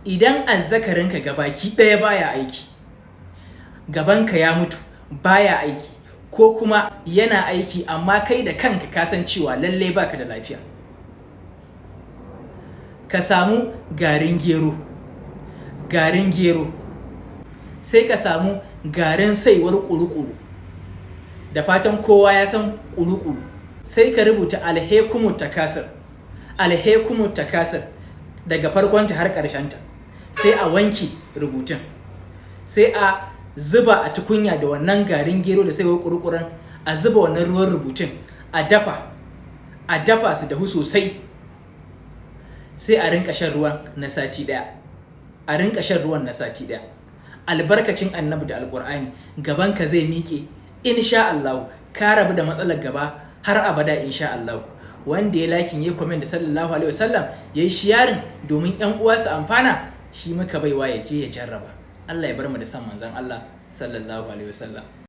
idan azzakarinka gabaki ɗaya baya aiki, gabanka ya mutu baya aiki, ko kuma yana aiki amma kai da kanka ka san cewa lallai baka da lafiya, ka samu garin gero sai ka samu garin saiwar ƙuru-ƙuru, da fatan kowa ya san ƙuru-ƙuru, sai ka rubuta alhaikumut takasir daga farkonta har ƙarshenta, sai a wanke rubutun, sai a zuba a tukunya da wannan garin gero da saiwar ƙuru-ƙurun, a zuba wannan ruwan rubutun a dafa su dahu sosai, sai a rinka shan ruwan na sati ɗaya. Albarkacin annabi da alƙur'ani gabanka zai miƙe insha Allah, ka rabu da matsalar gaba har abada insha Allah. Wanda ya lakin ya comment da sallallahu alaihi wasallam yayi sharing domin ƴan uwa su amfana, shi muka baiwa ya je ya jarraba. Allah ya bar mu da san manzon Allah sallallahu alaihi wasallam.